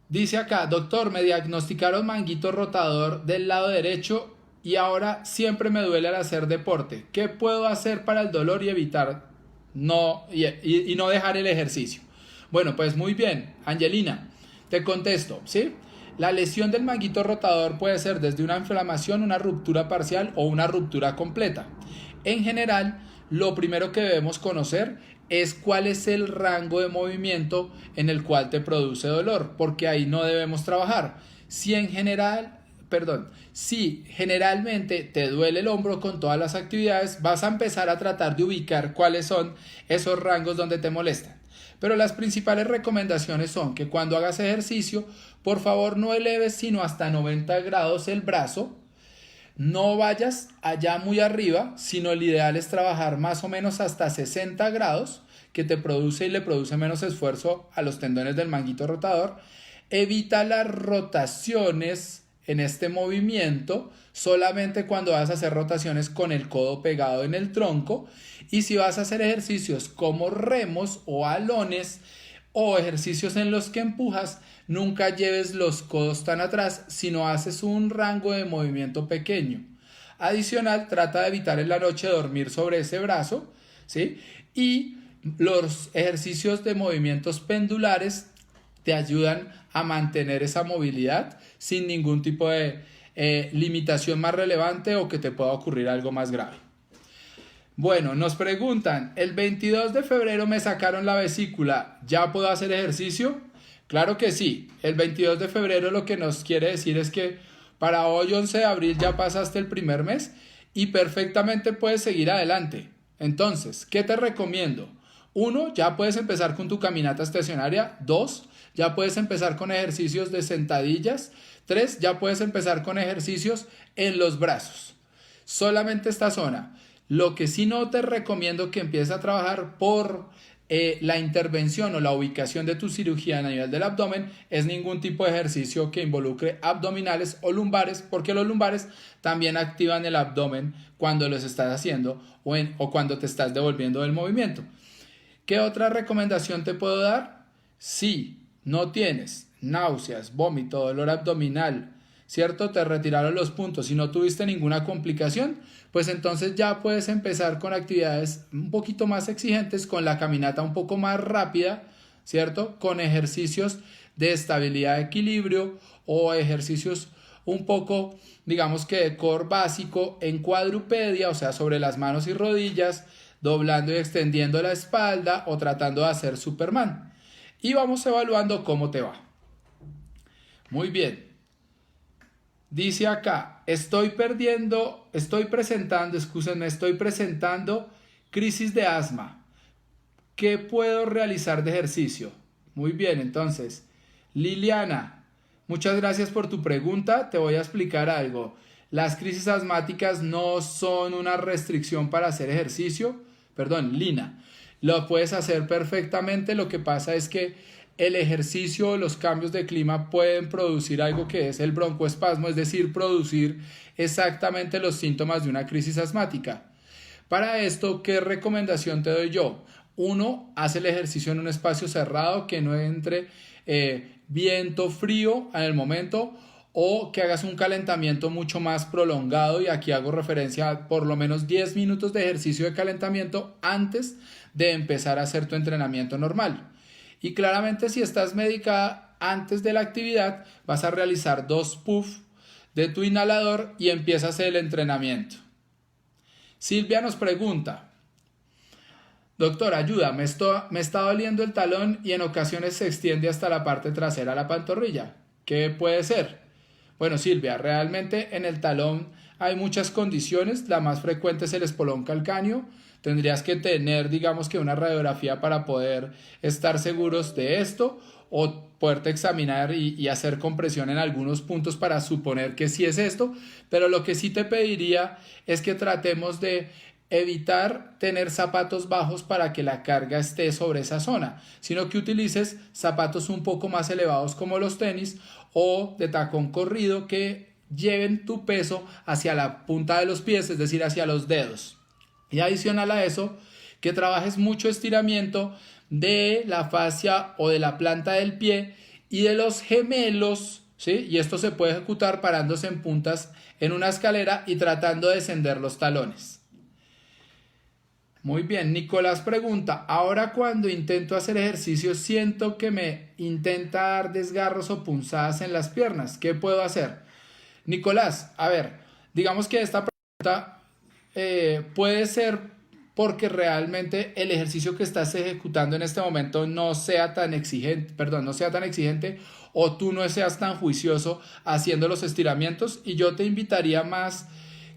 Dice acá, doctor, me diagnosticaron manguito rotador del lado derecho y ahora siempre me duele al hacer deporte. ¿Qué puedo hacer para el dolor y evitar no dejar el ejercicio? Bueno, pues muy bien, Angelina, te contesto, ¿sí? La lesión del manguito rotador puede ser desde una inflamación, una ruptura parcial o una ruptura completa. En general, lo primero que debemos conocer es cuál es el rango de movimiento en el cual te produce dolor, porque ahí no debemos trabajar. Si generalmente te duele el hombro con todas las actividades, vas a empezar a tratar de ubicar cuáles son esos rangos donde te molestan. Pero las principales recomendaciones son que cuando hagas ejercicio, por favor no eleves sino hasta 90 grados el brazo, no vayas allá muy arriba, sino el ideal es trabajar más o menos hasta 60 grados, que te produce y le produce menos esfuerzo a los tendones del manguito rotador. Evita las rotaciones en este movimiento, solamente cuando vas a hacer rotaciones con el codo pegado en el tronco, y si vas a hacer ejercicios como remos o alones o ejercicios en los que empujas, nunca lleves los codos tan atrás, sino haces un rango de movimiento pequeño. Adicional, trata de evitar en la noche dormir sobre ese brazo, ¿sí? Y los ejercicios de movimientos pendulares te ayudan a mantener esa movilidad sin ningún tipo de limitación más relevante o que te pueda ocurrir algo más grave. Bueno, nos preguntan, el 22 de febrero me sacaron la vesícula, ¿ya puedo hacer ejercicio? Claro que sí, el 22 de febrero lo que nos quiere decir es que para hoy 11 de abril ya pasaste el primer mes y perfectamente puedes seguir adelante. Entonces, ¿qué te recomiendo? 1, ya puedes empezar con tu caminata estacionaria. 2, ya puedes empezar con ejercicios de sentadillas. 3, ya puedes empezar con ejercicios en los brazos. Solamente esta zona. Lo que sí no te recomiendo que empieces a trabajar por la intervención o la ubicación de tu cirugía a nivel del abdomen es ningún tipo de ejercicio que involucre abdominales o lumbares, porque los lumbares también activan el abdomen cuando los estás haciendo o cuando te estás devolviendo del movimiento. ¿Qué otra recomendación te puedo dar? Si no tienes náuseas, vómito, dolor abdominal, ¿cierto? Te retiraron los puntos y no tuviste ninguna complicación, pues entonces ya puedes empezar con actividades un poquito más exigentes, con la caminata un poco más rápida, ¿cierto? Con ejercicios de estabilidad de equilibrio o ejercicios un poco, digamos que de core básico en cuadrupedia, o sea, sobre las manos y rodillas, doblando y extendiendo la espalda o tratando de hacer Superman. Y vamos evaluando cómo te va. Muy bien. Dice acá, estoy presentando crisis de asma. ¿Qué puedo realizar de ejercicio? Muy bien, entonces, Liliana, muchas gracias por tu pregunta. Te voy a explicar algo. Las crisis asmáticas no son una restricción para hacer ejercicio. Perdón, Lina, lo puedes hacer perfectamente. Lo que pasa es que el ejercicio o los cambios de clima pueden producir algo que es el broncoespasmo, es decir, producir exactamente los síntomas de una crisis asmática. Para esto, ¿qué recomendación te doy yo? Uno, haz el ejercicio en un espacio cerrado, que no entre viento frío en el momento, o que hagas un calentamiento mucho más prolongado, y aquí hago referencia a por lo menos 10 minutos de ejercicio de calentamiento antes de empezar a hacer tu entrenamiento normal. Y claramente, si estás medicada, antes de la actividad vas a realizar 2 puffs de tu inhalador y empiezas el entrenamiento. Silvia nos pregunta, doctor, ayuda, me está doliendo el talón y en ocasiones se extiende hasta la parte trasera de la pantorrilla. ¿Qué puede ser? Bueno, Silvia, realmente en el talón hay muchas condiciones. La más frecuente es el espolón calcáneo. Tendrías que tener, digamos que una radiografía para poder estar seguros de esto, o poderte examinar y hacer compresión en algunos puntos para suponer que sí es esto. Pero lo que sí te pediría es que tratemos de evitar tener zapatos bajos para que la carga esté sobre esa zona, sino que utilices zapatos un poco más elevados como los tenis o de tacón corrido, que lleven tu peso hacia la punta de los pies, es decir, hacia los dedos. Y adicional a eso, que trabajes mucho estiramiento de la fascia o de la planta del pie y de los gemelos, ¿sí? Y esto se puede ejecutar parándose en puntas en una escalera y tratando de descender los talones. Muy bien, Nicolás pregunta, ahora cuando intento hacer ejercicio siento que me intenta dar desgarros o punzadas en las piernas. ¿Qué puedo hacer? Nicolás, a ver, digamos que esta pregunta puede ser porque realmente el ejercicio que estás ejecutando en este momento no sea tan exigente, o tú no seas tan juicioso haciendo los estiramientos, y yo te invitaría más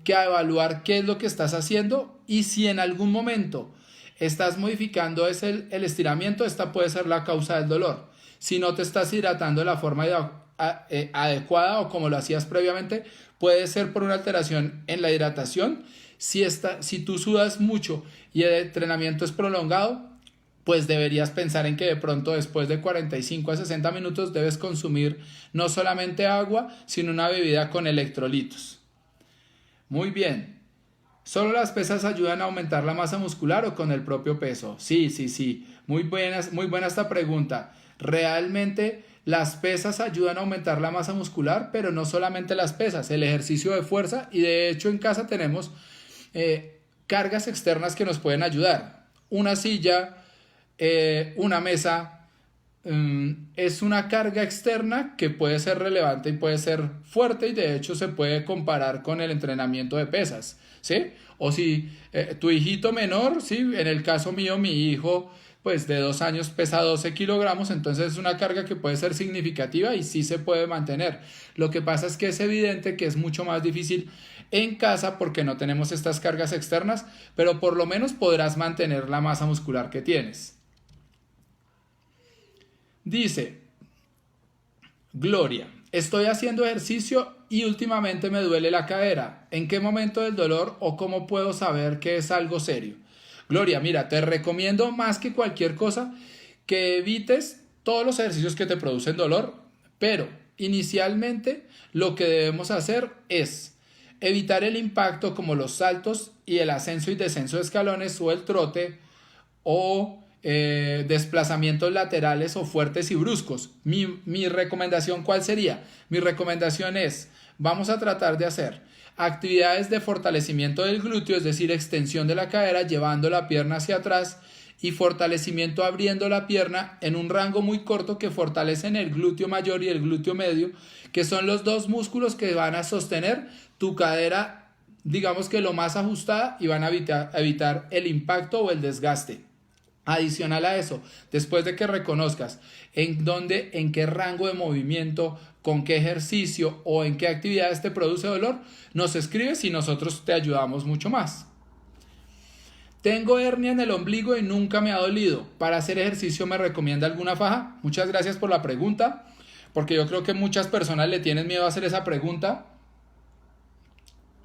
que a evaluar qué es lo que estás haciendo, y si en algún momento estás modificando el estiramiento, esta puede ser la causa del dolor. Si no te estás hidratando de la forma adecuada o como lo hacías previamente, puede ser por una alteración en la hidratación. Si tú sudas mucho y el entrenamiento es prolongado, pues deberías pensar en que de pronto después de 45 a 60 minutos debes consumir no solamente agua, sino una bebida con electrolitos. Muy bien. ¿Solo las pesas ayudan a aumentar la masa muscular o con el propio peso? Sí. Muy buena esta pregunta. Realmente las pesas ayudan a aumentar la masa muscular, pero no solamente las pesas, el ejercicio de fuerza, y de hecho en casa tenemos cargas externas que nos pueden ayudar. Una silla, una mesa, es una carga externa que puede ser relevante y puede ser fuerte, y de hecho se puede comparar con el entrenamiento de pesas, ¿sí? O si tu hijito menor, ¿sí? En el caso mío, mi hijo pues de 2 años pesa 12 kilogramos, entonces es una carga que puede ser significativa y sí se puede mantener. Lo que pasa es que es evidente que es mucho más difícil en casa porque no tenemos estas cargas externas, pero por lo menos podrás mantener la masa muscular que tienes. Dice Gloria, estoy haciendo ejercicio y últimamente me duele la cadera. ¿En qué momento del dolor o cómo puedo saber que es algo serio? Gloria, mira, te recomiendo más que cualquier cosa que evites todos los ejercicios que te producen dolor, pero inicialmente lo que debemos hacer es evitar el impacto, como los saltos y el ascenso y descenso de escalones o el trote, o desplazamientos laterales o fuertes y bruscos. Mi recomendación, ¿cuál sería? Mi recomendación es, vamos a tratar de hacer actividades de fortalecimiento del glúteo, es decir, extensión de la cadera, llevando la pierna hacia atrás, y fortalecimiento abriendo la pierna en un rango muy corto que fortalecen el glúteo mayor y el glúteo medio, que son los dos músculos que van a sostener tu cadera, digamos que lo más ajustada, y van a evitar el impacto o el desgaste. Adicional a eso, después de que reconozcas en qué rango de movimiento, con qué ejercicio o en qué actividades te produce dolor, nos escribes y nosotros te ayudamos mucho más. Tengo hernia en el ombligo y nunca me ha dolido. ¿Para hacer ejercicio me recomienda alguna faja? Muchas gracias por la pregunta, porque yo creo que muchas personas le tienen miedo a hacer esa pregunta.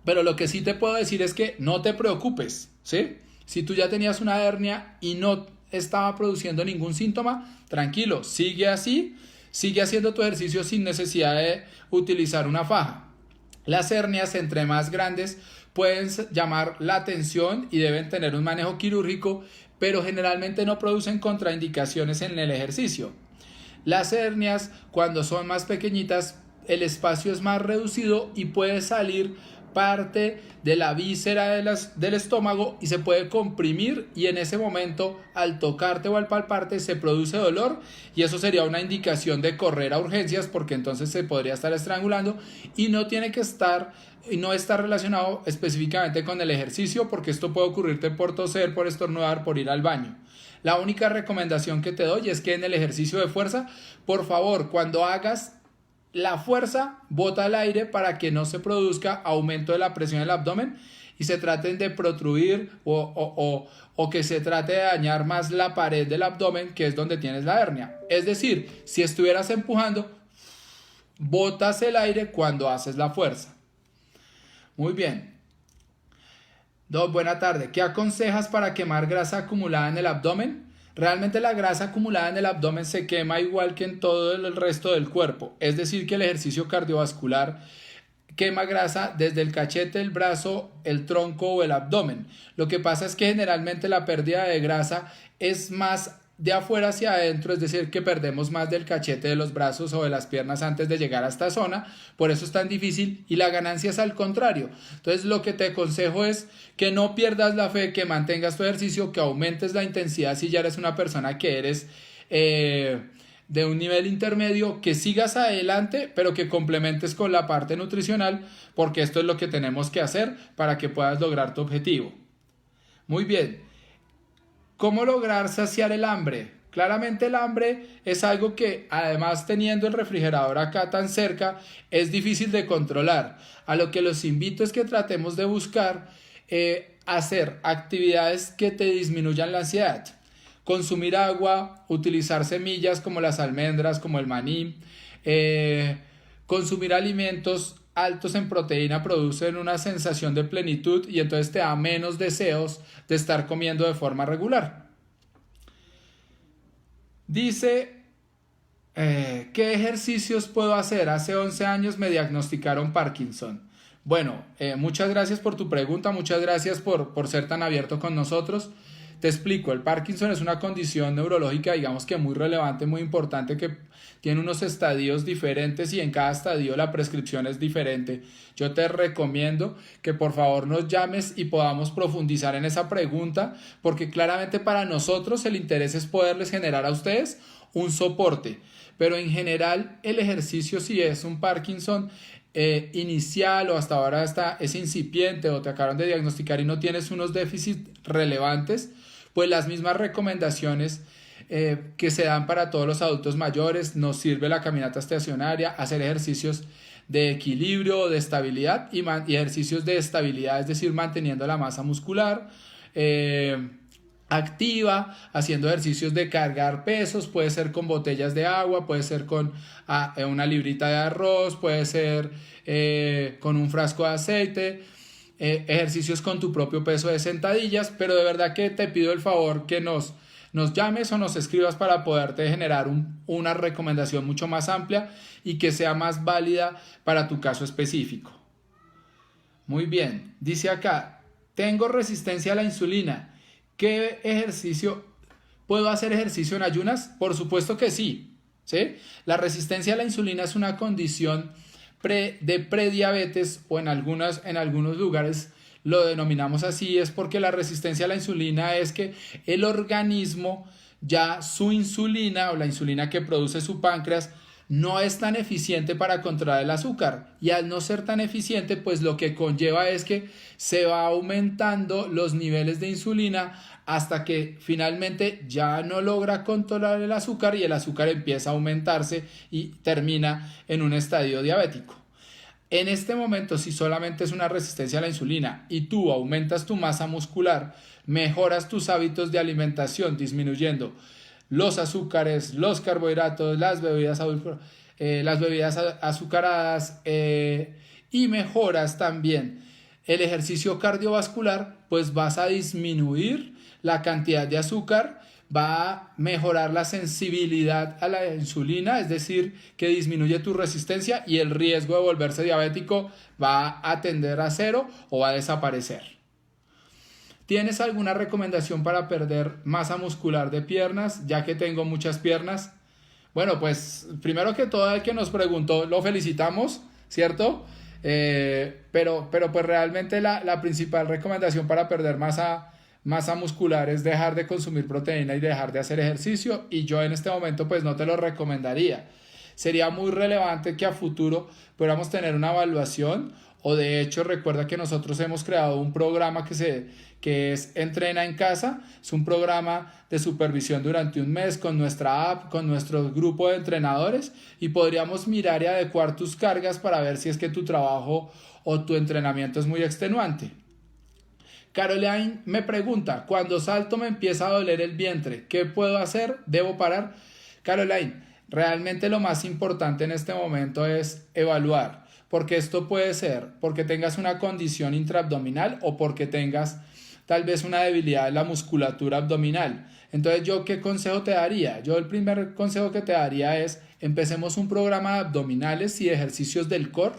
Pero lo que sí te puedo decir es que no te preocupes, ¿sí? Si tú ya tenías una hernia y no estaba produciendo ningún síntoma, tranquilo, sigue así, sigue haciendo tu ejercicio sin necesidad de utilizar una faja. Las hernias, entre más grandes, pueden llamar la atención y deben tener un manejo quirúrgico, pero generalmente no producen contraindicaciones en el ejercicio. Las hernias, cuando son más pequeñitas, el espacio es más reducido y puede salir parte de la víscera del estómago y se puede comprimir, y en ese momento al tocarte o al palparte se produce dolor, y eso sería una indicación de correr a urgencias, porque entonces se podría estar estrangulando y no está relacionado específicamente con el ejercicio, porque esto puede ocurrirte por toser, por estornudar, por ir al baño. La única recomendación que te doy es que en el ejercicio de fuerza, por favor, cuando hagas la fuerza, bota el aire para que no se produzca aumento de la presión del abdomen y se traten de protruir o que se trate de dañar más la pared del abdomen, que es donde tienes la hernia. Es decir, si estuvieras empujando, botas el aire cuando haces la fuerza. Muy bien. Buena tarde. ¿Qué aconsejas para quemar grasa acumulada en el abdomen? Realmente la grasa acumulada en el abdomen se quema igual que en todo el resto del cuerpo. Es decir, que el ejercicio cardiovascular quema grasa desde el cachete, el brazo, el tronco o el abdomen. Lo que pasa es que generalmente la pérdida de grasa es más de afuera hacia adentro, es decir, que perdemos más del cachete, de los brazos o de las piernas antes de llegar a esta zona. Por eso es tan difícil, y la ganancia es al contrario. Entonces lo que te aconsejo es que no pierdas la fe, que mantengas tu ejercicio, que aumentes la intensidad si ya eres una persona que eres de un nivel intermedio, que sigas adelante, pero que complementes con la parte nutricional, porque esto es lo que tenemos que hacer para que puedas lograr tu objetivo. Muy bien. ¿Cómo lograr saciar el hambre? Claramente el hambre es algo que, además, teniendo el refrigerador acá tan cerca, es difícil de controlar. A lo que los invito es que tratemos de buscar hacer actividades que te disminuyan la ansiedad. Consumir agua, utilizar semillas como las almendras, como el maní, consumir alimentos altos en proteína producen una sensación de plenitud, y entonces te da menos deseos de estar comiendo de forma regular. Dice, ¿qué ejercicios puedo hacer? Hace 11 años me diagnosticaron Parkinson. Bueno, muchas gracias por tu pregunta, muchas gracias por ser tan abierto con nosotros. Te explico, el Parkinson es una condición neurológica, digamos que muy relevante, muy importante, que tiene unos estadios diferentes y en cada estadio la prescripción es diferente. Yo te recomiendo que por favor nos llames y podamos profundizar en esa pregunta, porque claramente para nosotros el interés es poderles generar a ustedes un soporte. Pero en general el ejercicio, si es un Parkinson inicial o hasta ahora es incipiente o te acaban de diagnosticar y no tienes unos déficits relevantes, pues las mismas recomendaciones que se dan para todos los adultos mayores. Nos sirve la caminata estacionaria, hacer ejercicios de equilibrio, de estabilidad y ejercicios de estabilidad, es decir, manteniendo la masa muscular activa, haciendo ejercicios de cargar pesos, puede ser con botellas de agua, puede ser con una librita de arroz, puede ser con un frasco de aceite, ejercicios con tu propio peso de sentadillas. Pero de verdad que te pido el favor que nos llames o nos escribas para poderte generar una recomendación mucho más amplia y que sea más válida para tu caso específico. Muy bien, dice acá, tengo resistencia a la insulina. ¿Qué ejercicio ¿Puedo hacer ejercicio en ayunas? Por supuesto que sí, ¿sí? La resistencia a la insulina es una condición de prediabetes, o en algunos lugares lo denominamos así, es porque la resistencia a la insulina es que el organismo, ya su insulina o la insulina que produce su páncreas no es tan eficiente para controlar el azúcar, y al no ser tan eficiente, pues lo que conlleva es que se va aumentando los niveles de insulina hasta que finalmente ya no logra controlar el azúcar y el azúcar empieza a aumentarse y termina en un estadio diabético. En este momento, si solamente es una resistencia a la insulina y tú aumentas tu masa muscular, mejoras tus hábitos de alimentación disminuyendo los azúcares, los carbohidratos, las bebidas azucaradas, y mejoras también el ejercicio cardiovascular, pues vas a disminuir la cantidad de azúcar, va a mejorar la sensibilidad a la insulina, es decir, que disminuye tu resistencia, y el riesgo de volverse diabético va a tender a cero o va a desaparecer. ¿Tienes alguna recomendación para perder masa muscular de piernas, ya que tengo muchas piernas? Bueno, pues primero que todo, el que nos preguntó lo felicitamos, ¿cierto? Pero pues realmente la principal recomendación para perder masa muscular es dejar de consumir proteína y dejar de hacer ejercicio, y yo en este momento pues no te lo recomendaría. Sería muy relevante que a futuro pudiéramos tener una evaluación, o de hecho recuerda que nosotros hemos creado un programa que es Entrena en Casa. Es un programa de supervisión durante un mes con nuestra app, con nuestro grupo de entrenadores, y podríamos mirar y adecuar tus cargas para ver si es que tu trabajo o tu entrenamiento es muy extenuante. Caroline me pregunta, cuando salto me empieza a doler el vientre, ¿qué puedo hacer? ¿Debo parar? Caroline, realmente lo más importante en este momento es evaluar, porque esto puede ser porque tengas una condición intraabdominal o porque tengas tal vez una debilidad en la musculatura abdominal. Entonces, ¿yo qué consejo te daría? Yo el primer consejo que te daría es: empecemos un programa de abdominales y de ejercicios del core,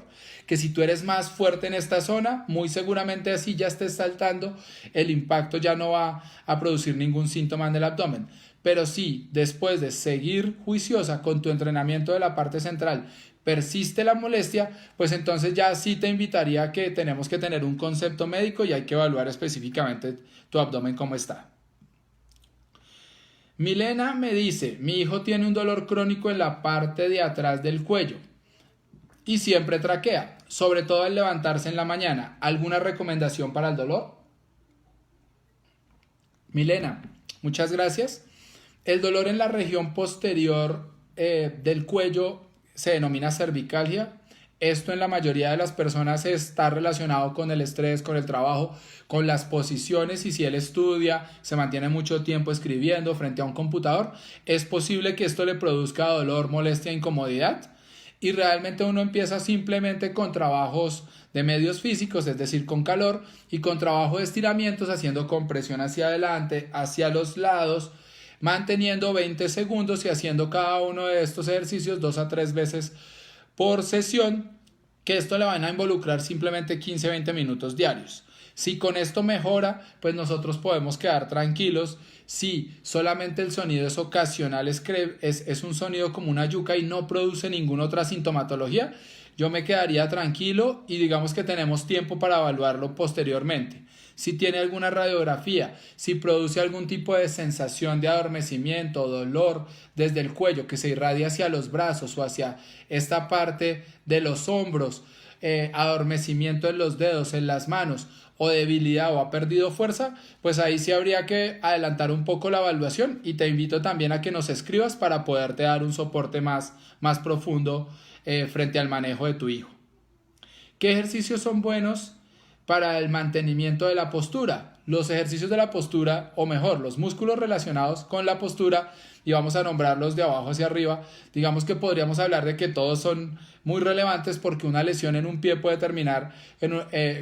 que si tú eres más fuerte en esta zona, muy seguramente así ya estés saltando, el impacto ya no va a producir ningún síntoma en el abdomen. Pero si después de seguir juiciosa con tu entrenamiento de la parte central persiste la molestia, pues entonces ya sí te invitaría a que tenemos que tener un concepto médico y hay que evaluar específicamente tu abdomen cómo está. Milena me dice, mi hijo tiene un dolor crónico en la parte de atrás del cuello y siempre traquea, sobre todo al levantarse en la mañana. ¿Alguna recomendación para el dolor? Milena, muchas gracias. El dolor en la región posterior del cuello se denomina cervicalgia. Esto en la mayoría de las personas está relacionado con el estrés, con el trabajo, con las posiciones, y si él estudia, se mantiene mucho tiempo escribiendo frente a un computador, es posible que esto le produzca dolor, molestia, incomodidad. Y realmente uno empieza simplemente con trabajos de medios físicos, es decir, con calor, y con trabajo de estiramientos, haciendo compresión hacia adelante, hacia los lados, manteniendo 20 segundos y haciendo cada uno de estos ejercicios 2 a 3 veces por sesión, que esto le van a involucrar simplemente 15-20 minutos diarios. Si con esto mejora, pues nosotros podemos quedar tranquilos. Si solamente el sonido es ocasional, es un sonido como una yuca y no produce ninguna otra sintomatología, yo me quedaría tranquilo y digamos que tenemos tiempo para evaluarlo posteriormente. Si tiene alguna radiografía, si produce algún tipo de sensación de adormecimiento o dolor desde el cuello que se irradia hacia los brazos o hacia esta parte de los hombros, adormecimiento en los dedos, en las manos, o debilidad o ha perdido fuerza, pues ahí sí habría que adelantar un poco la evaluación, y te invito también a que nos escribas para poderte dar un soporte más profundo frente al manejo de tu hijo. ¿Qué ejercicios son buenos para el mantenimiento de la postura? Los ejercicios de la postura, o mejor, los músculos relacionados con la postura, y vamos a nombrarlos de abajo hacia arriba. Digamos que podríamos hablar de que todos son muy relevantes, porque una lesión en un pie puede terminar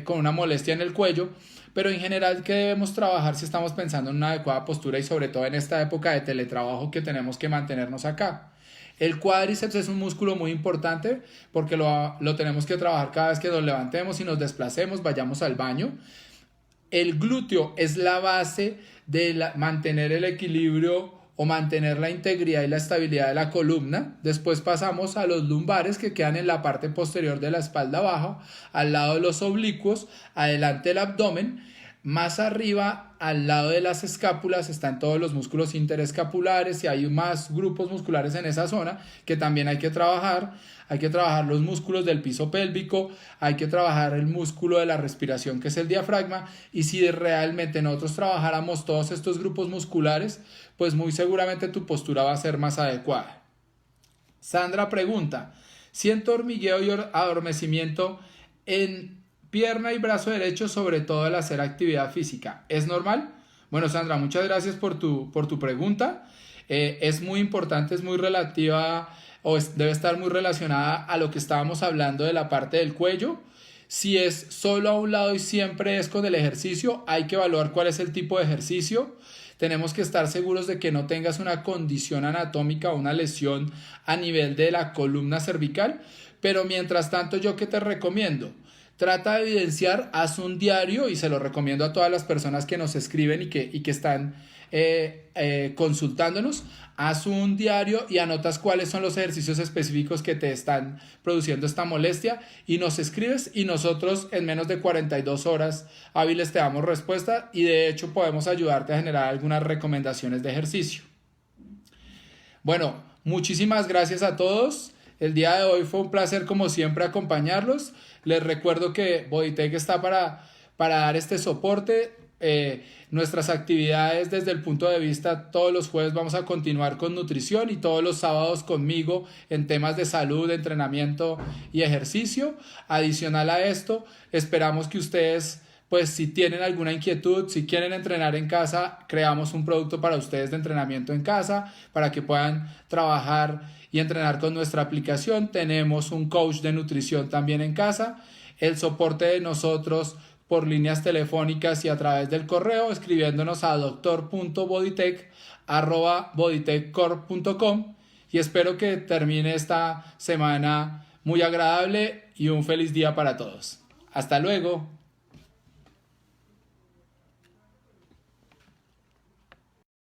con una molestia en el cuello, pero en general, ¿qué debemos trabajar si estamos pensando en una adecuada postura y sobre todo en esta época de teletrabajo que tenemos que mantenernos acá? El cuádriceps es un músculo muy importante porque lo tenemos que trabajar cada vez que nos levantemos y nos desplacemos, vayamos al baño. El glúteo es la base de mantener el equilibrio o mantener la integridad y la estabilidad de la columna. Después pasamos a los lumbares, que quedan en la parte posterior de la espalda baja, al lado de los oblicuos, adelante del abdomen. Más arriba, al lado de las escápulas, están todos los músculos interescapulares y hay más grupos musculares en esa zona que también hay que trabajar. Hay que trabajar los músculos del piso pélvico, hay que trabajar el músculo de la respiración, que es el diafragma, y si realmente nosotros trabajáramos todos estos grupos musculares, pues muy seguramente tu postura va a ser más adecuada. Sandra pregunta: siento hormigueo y adormecimiento en pierna y brazo derecho, sobre todo al hacer actividad física. ¿Es normal? Bueno, Sandra, muchas gracias por tu pregunta. Es muy importante, es muy relativa debe estar muy relacionada a lo que estábamos hablando de la parte del cuello. Si es solo a un lado y siempre es con el ejercicio, hay que evaluar cuál es el tipo de ejercicio. Tenemos que estar seguros de que no tengas una condición anatómica o una lesión a nivel de la columna cervical. Pero mientras tanto, ¿yo qué te recomiendo? Trata de evidenciar, haz un diario, y se lo recomiendo a todas las personas que nos escriben y que están consultándonos. Haz un diario y anotas cuáles son los ejercicios específicos que te están produciendo esta molestia y nos escribes, y nosotros en menos de 42 horas hábiles te damos respuesta, y de hecho podemos ayudarte a generar algunas recomendaciones de ejercicio. Bueno, muchísimas gracias a todos. El día de hoy fue un placer, como siempre, acompañarlos. Les recuerdo que Bodytech está para dar este soporte. Nuestras actividades desde el punto de vista, todos los jueves vamos a continuar con nutrición y todos los sábados conmigo en temas de salud, entrenamiento y ejercicio. Adicional a esto, esperamos que ustedes, pues si tienen alguna inquietud, si quieren entrenar en casa, creamos un producto para ustedes de entrenamiento en casa para que puedan trabajar y entrenar con nuestra aplicación. Tenemos un coach de nutrición también en casa. El soporte de nosotros por líneas telefónicas y a través del correo, escribiéndonos a doctor.bodytech@bodytechcorp.com, y espero que termine esta semana muy agradable y un feliz día para todos. Hasta luego.